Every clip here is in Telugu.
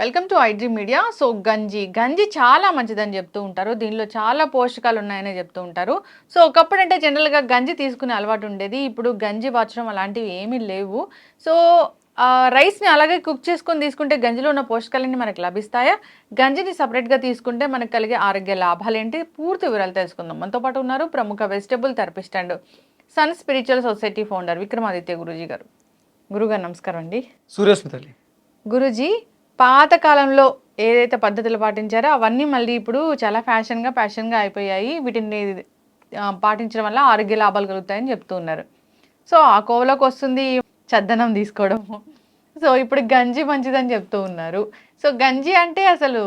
Welcome to iDream media. So గంజి చాలా మంచిదని చెప్తూ ఉంటారు. దీనిలో చాలా పోషకాలు ఉన్నాయని చెప్తూ ఉంటారు. సో ఒకప్పుడు అంటే జనరల్గా గంజి తీసుకునే అలవాటు ఉండేది. ఇప్పుడు గంజి వాచడం అలాంటివి ఏమీ లేవు. సో రైస్ని అలాగే కుక్ చేసుకొని తీసుకుంటే గంజిలో ఉన్న పోషకాలన్నీ మనకు లభిస్తాయా? గంజిని సపరేట్గా తీసుకుంటే మనకు కలిగే ఆరోగ్య లాభాలు ఏంటి? పూర్తి వివరాలు తెలుసుకుందాం. మనతో పాటు ఉన్నారు ప్రముఖ vegetable therapist and sun spiritual society founder Vikramaditya Guruji గారు. గురుగారు నమస్కారం అండి. సూర్యస్మితల్లి. గురూజీ, పాతకాలంలో ఏదైతే పద్ధతులు పాటించారో అవన్నీ మళ్ళీ ఇప్పుడు చాలా ఫ్యాషన్గా అయిపోయాయి. వీటిని పాటించడం వల్ల ఆరోగ్య లాభాలు కలుగుతాయని చెప్తూ ఉన్నారు. సో ఆ కోవలోకి వస్తుంది చద్దనం తీసుకోవడము. సో ఇప్పుడు గంజి మంచిదని చెప్తూ ఉన్నారు. సో గంజి అంటే అసలు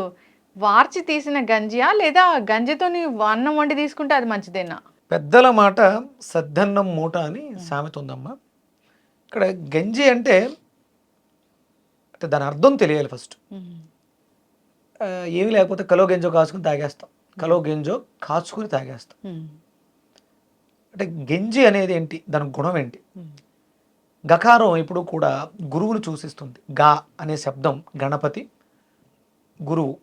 వార్చి తీసిన గంజియా లేదా గంజితోని అన్నం వండి తీసుకుంటే అది మంచిదేనా? పెద్దల మాట సద్దన్నం మూట అని సామెత ఉందమ్మా. ఇక్కడ గంజి అంటే దాని అర్థం తెలియాలి ఫస్ట్. ఏమీ లేకపోతే కలో గంజో కాచుకుని తాగేస్తాం, కలో గంజో కాచుకుని తాగేస్తాం. అంటే గంజి అనేది ఏంటి, దాని గుణం ఏంటి? గకారం ఇప్పుడు కూడా గురువును సూచిస్తుంది. గా అనే శబ్దం గణపతి, గురువు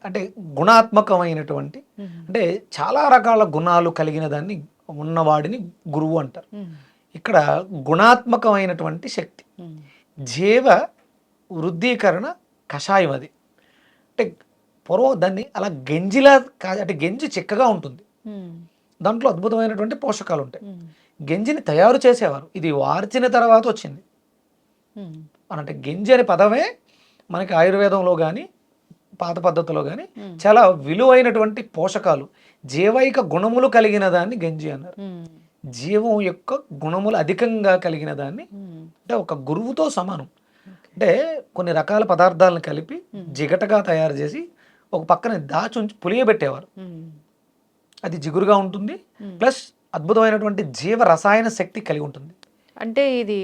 అంటే గుణాత్మకమైనటువంటి, అంటే చాలా రకాల గుణాలు కలిగిన దాన్ని ఉన్నవాడిని గురువు అంటారు. ఇక్కడ గుణాత్మకమైనటువంటి శక్తి, జీవ వృద్ధీకరణ కషాయం అది. అంటే పూర్వం దాన్ని అలా గంజిలా అంటే గంజి చిక్కగా ఉంటుంది, దాంట్లో అద్భుతమైనటువంటి పోషకాలు ఉంటాయి. గంజిని తయారు చేసేవారు, ఇది వార్చిన తర్వాత వచ్చింది. అంటే గంజి అనే పదమే మనకి ఆయుర్వేదంలో కానీ పాత పద్ధతిలో కానీ చాలా విలువైనటువంటి పోషకాలు, జీవైక గుణములు కలిగిన దాన్ని గంజి అన్నారు. జీవం యొక్క గుణములు అధికంగా కలిగిన దాన్ని అంటే ఒక గురువుతో సమానం. అంటే కొన్ని రకాల పదార్థాలను కలిపి జిగటగా తయారు చేసి ఒక పక్కన దాచుంచి పులియబెట్టేవారు. అది జిగురుగా ఉంటుంది, ప్లస్ అద్భుతమైనటువంటి జీవ రసాయన శక్తి కలిగి ఉంటుంది. అంటే ఇది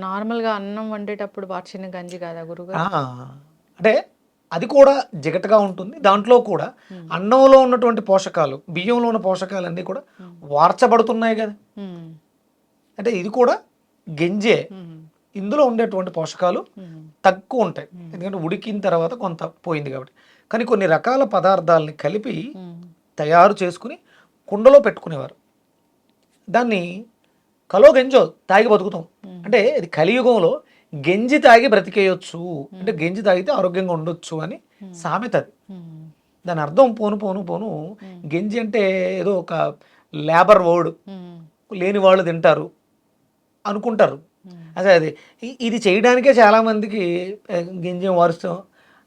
నార్మల్గా అన్నం వండేటప్పుడు వార్చిన గంజి కాదా గురుగారు? అంటే అది కూడా జిగటగా ఉంటుంది. దాంట్లో కూడా అన్నంలో ఉన్నటువంటి పోషకాలు, బియ్యంలో ఉన్న పోషకాలు అన్నీ కూడా వార్చబడుతున్నాయి కదా. అంటే ఇది కూడా గంజే. ఇందులో ఉండేటువంటి పోషకాలు తక్కువ ఉంటాయి, ఎందుకంటే ఉడికిన తర్వాత కొంత పోయింది కాబట్టి. కానీ కొన్ని రకాల పదార్థాలని కలిపి తయారు చేసుకుని కుండలో పెట్టుకునేవారు. దాన్ని కలో గంజో తాగి బతుకుతాం అంటే ఇది కలియుగంలో గంజి తాగి బ్రతికేయొచ్చు, అంటే గంజి తాగితే ఆరోగ్యంగా ఉండొచ్చు అని సామెత. అది దాని అర్థం పోను పోను పోను గంజి అంటే ఏదో ఒక లేబర్ వర్డ్, లేని వాళ్ళు తింటారు అనుకుంటారు. అదే అది ఇది చేయడానికే చాలామందికి గింజం వారుస్తాం,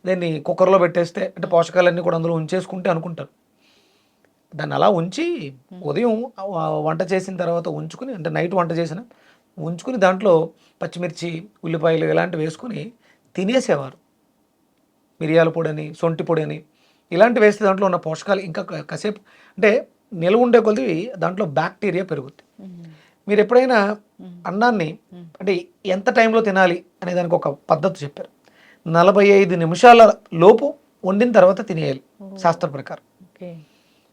దాన్ని కుక్కర్లో పెట్టేస్తే అంటే పోషకాలన్నీ కూడా అందులో ఉంచేసుకుంటే అనుకుంటారు. దాన్ని అలా ఉంచి ఉదయం వంట చేసిన తర్వాత ఉంచుకుని, అంటే నైట్ వంట చేసిన ఉంచుకుని దాంట్లో పచ్చిమిర్చి, ఉల్లిపాయలు ఇలాంటివి వేసుకుని తినేసేవారు. మిరియాల పొడి అని, సొంటి పొడి అని ఇలాంటివి వేస్తే దాంట్లో ఉన్న పోషకాలు ఇంకా కాసేపు అంటే నిల్వ ఉండే కొద్ది దాంట్లో బ్యాక్టీరియా పెరుగుతుంది. మీరు ఎప్పుడైనా అన్నాన్ని అంటే ఎంత టైంలో తినాలి అనే దానికి ఒక పద్ధతి చెప్పారు. 45 నిమిషాల లోపు వండిన తర్వాత తినేయాలి శాస్త్ర ప్రకారం.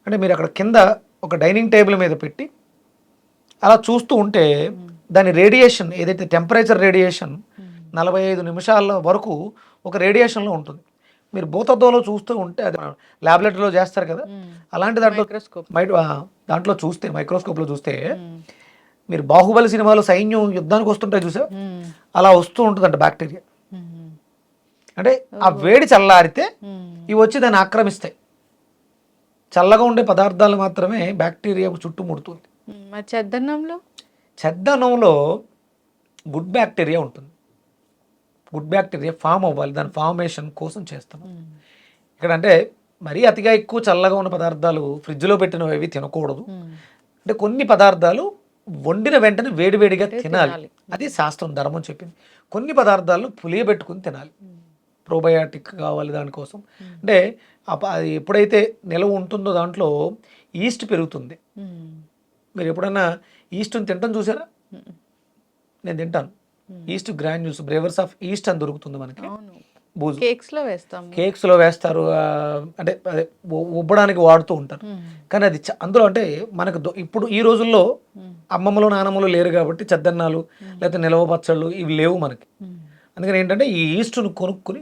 అంటే మీరు అక్కడ కింద ఒక డైనింగ్ టేబుల్ మీద పెట్టి అలా చూస్తూ ఉంటే దాని రేడియేషన్ ఏదైతే టెంపరేచర్ రేడియేషన్ 45 నిమిషాల వరకు ఒక రేడియేషన్లో ఉంటుంది. మీరు భూతద్దంలో చూస్తూ ఉంటే అది ల్యాబొరేటరీలో చేస్తారు కదా, అలాంటి దాంట్లో చూస్తే మైక్రోస్కోప్లో చూస్తే మీరు బాహుబలి సినిమాలో సైన్యం యుద్ధానికి వస్తుంటే చూసా, అలా వస్తూ ఉంటుందంట బ్యాక్టీరియా. అంటే ఆ వేడి చల్లారితే ఇవి వచ్చి దాన్ని ఆక్రమిస్తాయి. చల్లగా ఉండే పదార్థాలు మాత్రమే బ్యాక్టీరియా చుట్టుముడుతుంది. చెద్దన్నంలో గుడ్ బ్యాక్టీరియా ఉంటుంది. గుడ్ బ్యాక్టీరియా ఫామ్ అవ్వాలి, దాని ఫార్మేషన్ కోసం చేస్తాం. ఇక్కడ అంటే మరీ అతిగా ఎక్కువ చల్లగా ఉన్న పదార్థాలు ఫ్రిడ్జ్లో పెట్టినవి అవి తినకూడదు. అంటే కొన్ని పదార్థాలు వండిన వెంటనే వేడివేడిగా తినాలి, అది శాస్త్రం ధర్మం చెప్పింది. కొన్ని పదార్థాలు పులియబెట్టుకుని తినాలి, ప్రోబయాటిక్ కావాలి దానికోసం. అంటే అది ఎప్పుడైతే నిలవ ఉంటుందో దాంట్లో ఈస్ట్ పెరుగుతుంది. మీరు ఎప్పుడైనా ఈస్ట్ని తింటాం చూసారా? నేను తింటాను. ఈస్ట్ గ్రాన్యూల్స్, బ్రేవర్స్ ఆఫ్ ఈస్ట్ అని దొరుకుతుంది మనకి. కేక్స్లో వేస్తారు, అంటే అదే ఉబ్బడానికి వాడుతూ ఉంటారు. కానీ అది అందులో అంటే మనకు ఇప్పుడు ఈ రోజుల్లో అమ్మమ్మలు నానమ్మలు లేరు కాబట్టి చద్దన్నాలు లేకపోతే నిలవ పచ్చళ్ళు ఇవి లేవు మనకి. అందుకని ఏంటంటే ఈ ఈస్ట్ను కొనుక్కుని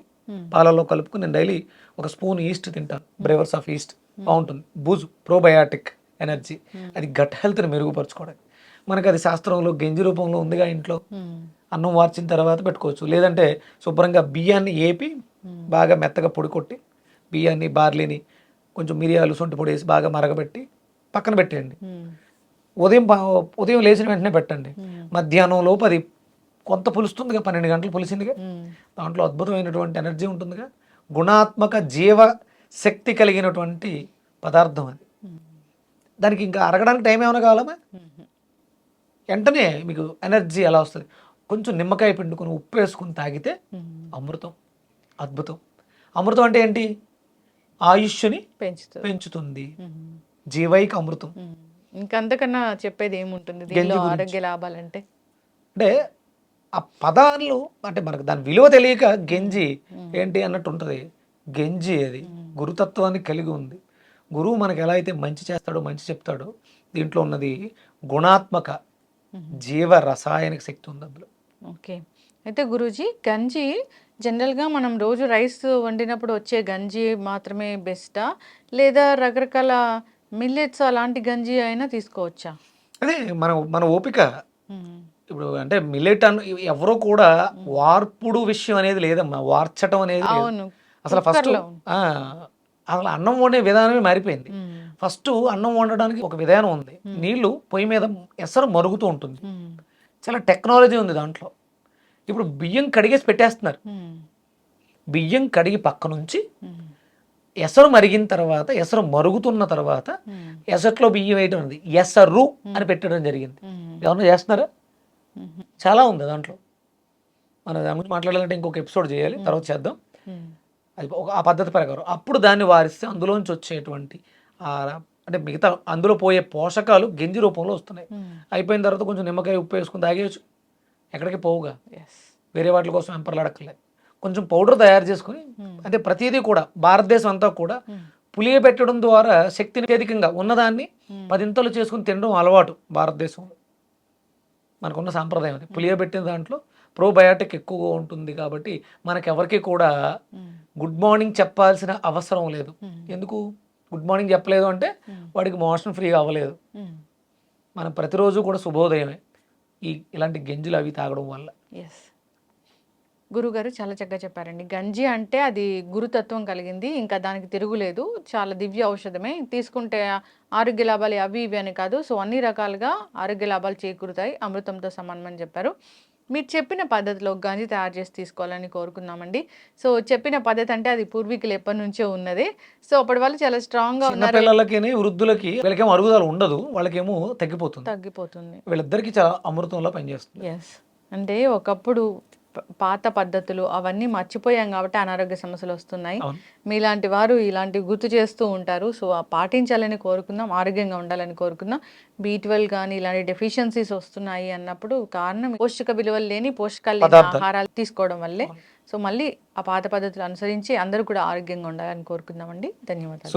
పాలలో కలుపుకుని నేను డైలీ ఒక స్పూన్ ఈస్ట్ తింటాను, బ్రేవర్స్ ఆఫ్ ఈస్ట్ బాగుంటుంది. బూజు ప్రోబయాటిక్ ఎనర్జీ, అది గట్ హెల్త్ని మెరుగుపరచుకోవడానికి. మనకి అది శాస్త్రంలో గంజి రూపంలో ఉందిగా ఇంట్లో. అన్నం వార్చిన తర్వాత పెట్టుకోవచ్చు, లేదంటే శుభ్రంగా బియ్యాన్ని ఏపి బాగా మెత్తగా పొడి కొట్టి బియ్యాన్ని బార్లీని కొంచెం మిరియాలు సొంటి పొడి వేసి బాగా మరగబెట్టి పక్కన పెట్టేయండి. ఉదయం లేచిన వెంటనే పెట్టండి. మధ్యాహ్నం లోపు అది కొంత పులుస్తుందిగా, 12 గంటలు పులిసిందిగా, దాంట్లో అద్భుతమైనటువంటి ఎనర్జీ ఉంటుందిగా. గుణాత్మక జీవ శక్తి కలిగినటువంటి పదార్థం అది. దానికి ఇంకా అరగడానికి టైం ఏమైనా కావాలమ్మా? వెంటనే మీకు ఎనర్జీ ఎలా వస్తుంది? కొంచెం నిమ్మకాయ పిండుకొని ఉప్పు వేసుకుని తాగితే అమృతం, అద్భుతం. అమృతం అంటే ఏంటి? ఆయుష్ని పెంచుతుంది. జీవైక అమృతం. ఇంకంతకన్నా చెప్పేది ఏముంటుంది దీనిలో ఆరోగ్య లాభాలంటే? అంటే ఆ పదాలు అంటే మనకు దాని విలువ తెలియక గంజి ఏంటి అన్నట్టు ఉంటుంది. గంజి అది గురుతత్వాన్ని కలిగి ఉంది. గురువు మనకు ఎలా అయితే మంచి చేస్తాడో, మంచి చెప్తాడో, దీంట్లో ఉన్నది గుణాత్మక జీవ రసాయనిక శక్తి ఉంది అందులో. ఓకే. అయితే గురూజీ, గంజి జనరల్గా మనం రోజు రైస్ వండినప్పుడు వచ్చే గంజి మాత్రమే బెస్టా, లేదా రకరకాల మిల్లెట్స్ అలాంటి గంజి అయినా తీసుకోవచ్చా? అదే మన ఓపిక. ఇప్పుడు అంటే మిల్లెట్ ఎవరో కూడా వార్పుడు విషయం అనేది లేదమ్మా, వార్చటం అనేది లేదు. అవును. అసలు ఫస్ట్ అసలు అన్నం వండే విధానమే మారిపోయింది. ఫస్ట్ అన్నం వండడానికి ఒక విధానం ఉంది. నీళ్లు పొయ్యి మీద ఎసరు మరుగుతూ ఉంటుంది, చాలా టెక్నాలజీ ఉంది దాంట్లో. ఇప్పుడు బియ్యం కడిగేసి పెట్టేస్తున్నారు. బియ్యం కడిగి పక్క నుంచి ఎసరు మరిగిన తర్వాత, ఎసరు మరుగుతున్న తర్వాత ఎసట్లో బియ్యం వేయడం ఉంది, ఎసరు అని పెట్టడం జరిగింది. ఎవరన్నా చేస్తున్నారా? చాలా ఉంది దాంట్లో. మనం దాని గురించి మాట్లాడాలంటే ఇంకొక ఎపిసోడ్ చేయాలి, తర్వాత చేద్దాం. అది ఆ పద్ధతి ప్రకారం అప్పుడు దాన్ని వారిస్తే అందులోంచి వచ్చేటువంటి అంటే మిగతా అందులో పోయే పోషకాలు గంజి రూపంలో వస్తున్నాయి. అయిపోయిన తర్వాత కొంచెం నిమ్మకాయ ఉప్పు వేసుకుని తాగేయచ్చు, ఎక్కడికి పోవుగా. వేరే వాటి కోసం వెంపర్లాడక్కర్లేదు. కొంచెం పౌడర్ తయారు చేసుకుని, అంటే ప్రతిదీ కూడా భారతదేశం అంతా కూడా పులియబెట్టడం ద్వారా శక్తిని అధికంగా ఉన్నదాన్ని 10 చేసుకుని తినడం అలవాటు భారతదేశంలో. మనకున్న సాంప్రదాయం అది. పులియబెట్టిన దాంట్లో ప్రోబయాటిక్ ఎక్కువగా ఉంటుంది కాబట్టి మనకెవరికి కూడా గుడ్ మార్నింగ్ చెప్పాల్సిన అవసరం లేదు. ఎందుకు గుడ్ మార్నింగ్ చెప్పలేదు అంటే వాడికి మోషన్ ఫ్రీగా అవ్వలేదు. మనం ప్రతిరోజు కూడా శుభోదయమే ఇలాంటి గంజులు అవి తాగడం వల్ల. గురుగారు చాలా చక్కగా చెప్పారండి. గంజి అంటే అది గురుతత్వం కలిగింది, ఇంకా దానికి తిరుగులేదు. చాలా దివ్య ఔషధమే. తీసుకుంటే ఆరోగ్య లాభాలు అవి ఇవి అని కాదు, సో అన్ని రకాలుగా ఆరోగ్య లాభాలు చేకూరుతాయి, అమృతంతో సమానమని చెప్పారు. మీరు చెప్పిన పద్ధతిలో గంజి తయారు చేసి తీసుకోవాలని కోరుకుందామండి. సో చెప్పిన పద్ధతి అంటే అది పూర్వీకులు ఎప్పటి నుంచో ఉన్నది. సో అప్పటి వాళ్ళు చాలా స్ట్రాంగ్గా ఉన్నారు. పిల్లలకి, వృద్ధులకి, వీళ్ళకేమో అరుగుదల ఉండదు, వాళ్ళకేమో తగ్గిపోతుంది. వీళ్ళిద్దరికి చాలా అమృతంలో పనిచేస్తుంది. అంటే ఒకప్పుడు పాత పద్ధతులు అవన్నీ మర్చిపోయాం కాబట్టి అనారోగ్య సమస్యలు వస్తున్నాయి. మీలాంటి వారు ఇలాంటివి గుర్తు చేస్తూ ఉంటారు. సో పాటించాలని కోరుకుందాం, ఆరోగ్యంగా ఉండాలని కోరుకుందాం. B12 కానీ ఇలాంటి డెఫిషియన్సీస్ వస్తున్నాయి అన్నప్పుడు కారణం పోషక విలువలు లేని, పోషకాలు లేని ఆహారాలు తీసుకోవడం వల్లే. సో మళ్ళీ ఆ పాత పద్ధతులు అనుసరించి అందరూ కూడా ఆరోగ్యంగా ఉండాలని కోరుకుందామండి. ధన్యవాదాలు.